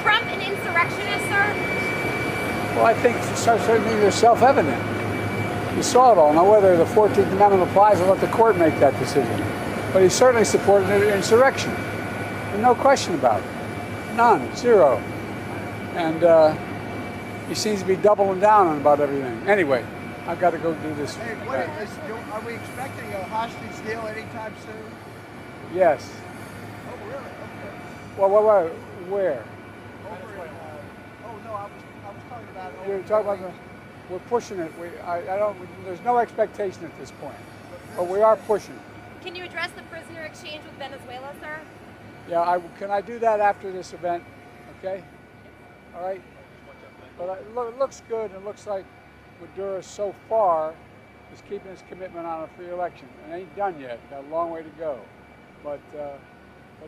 Trump an insurrectionist, sir? Well, I think certain things are self-evident. You saw it all. Now, whether the 14th Amendment applies, I'll let the court make that decision. But he certainly supported an insurrection. And no question about it. None. Zero. And he seems to be doubling down on about everything. Anyway, I've got to go do this. Hey, are we expecting a hostage deal anytime soon? Yes. Oh, really? Okay. Well, where? Over in, oh, no, I was talking about... You're talking about we're pushing it. There's no expectation at this point. But we are pushing it. Can you address the prisoner exchange with Venezuela, sir? Yeah, can I do that after this event? Okay? All right? But it looks good. It looks like Maduro so far is keeping his commitment on a free election. It ain't done yet. Got a long way to go. But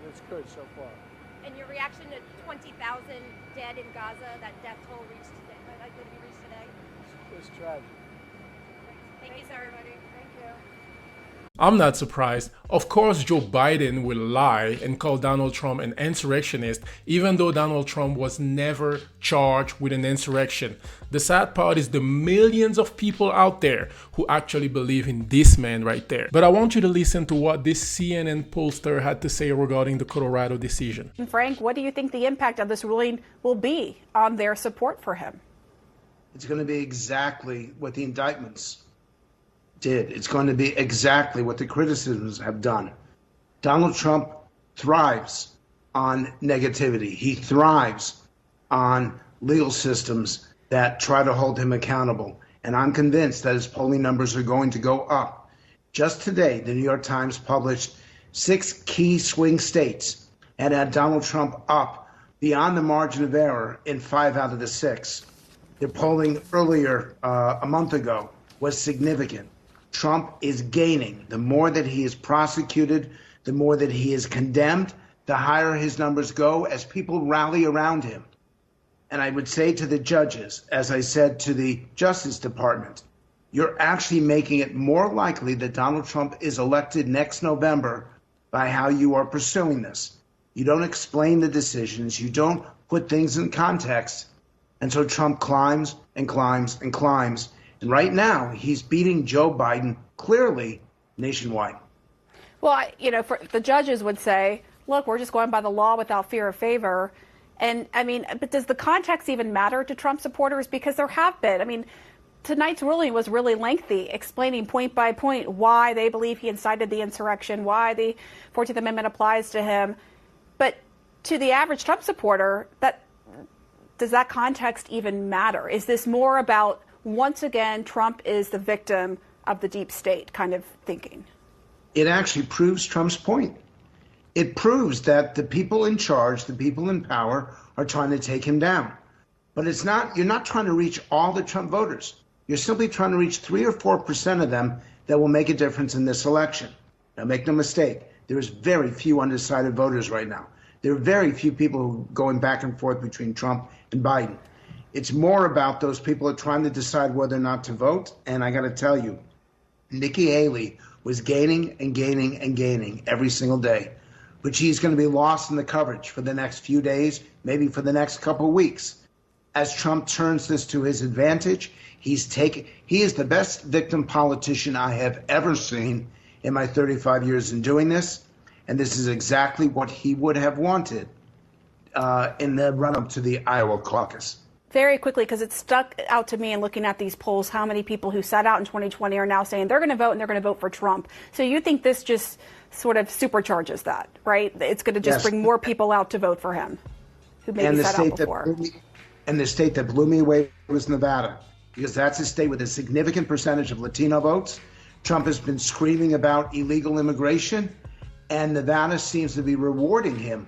it's good so far. And your reaction to 20,000 dead in Gaza, that death toll reached today, going to be reached today? It's tragic. Thank you, sir. Everybody. Thank you. I'm not surprised. Of course, Joe Biden will lie and call Donald Trump an insurrectionist, even though Donald Trump was never charged with an insurrection. The sad part is the millions of people out there who actually believe in this man right there. But I want you to listen to what this CNN pollster had to say regarding the Colorado decision. Frank, what do you think the impact of this ruling will be on their support for him? It's going to be exactly what the indictments did. It's going to be exactly what the criticisms have done. Donald Trump thrives on negativity. He thrives on legal systems that try to hold him accountable. And I'm convinced that his polling numbers are going to go up. Just today, the New York Times published 6 key swing states and had Donald Trump up beyond the margin of error in 5 out of the 6. The polling earlier a month ago was significant. Trump is gaining. The more that he is prosecuted, the more that he is condemned, the higher his numbers go as people rally around him. And I would say to the judges, as I said to the Justice Department, you're actually making it more likely that Donald Trump is elected next November by how you are pursuing this. You don't explain the decisions. You don't put things in context. And so Trump climbs and climbs and climbs. And right now, he's beating Joe Biden clearly nationwide. Well, for the judges would say, look, we're just going by the law without fear of favor. And I mean, but does the context even matter to Trump supporters? Because there have been. I mean, tonight's ruling was really lengthy, explaining point by point why they believe he incited the insurrection, why the 14th Amendment applies to him. But to the average Trump supporter, does that context even matter? Is this more about, once again, Trump is the victim of the deep state kind of thinking? It actually proves Trump's point. It proves that the people in charge, the people in power, are trying to take him down. But you're not trying to reach all the Trump voters. You're simply trying to reach 3 or 4% of them that will make a difference in this election. Now, make no mistake, there's very few undecided voters right now. There are very few people who are going back and forth between Trump and Biden. It's more about those people who are trying to decide whether or not to vote. And I got to tell you, Nikki Haley was gaining and gaining and gaining every single day. But she's going to be lost in the coverage for the next few days, maybe for the next couple of weeks. As Trump turns this to his advantage, he is the best victim politician I have ever seen in my 35 years in doing this. And this is exactly what he would have wanted in the run-up to the Iowa caucus. Very quickly, because it stuck out to me in looking at these polls, how many people who sat out in 2020 are now saying they're going to vote and they're going to vote for Trump. So you think this just sort of supercharges that, right? It's going to just bring more people out to vote for him who maybe sat out before. And the state that blew me away was Nevada, because that's a state with a significant percentage of Latino votes. Trump has been screaming about illegal immigration, and Nevada seems to be rewarding him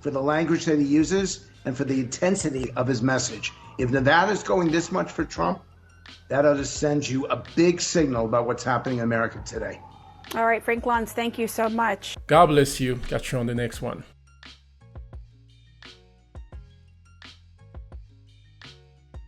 for the language that he uses and for the intensity of his message. If Nevada's going this much for Trump, that ought to send you a big signal about what's happening in America today. All right, Frank Luntz, thank you so much. God bless you. Catch you on the next one.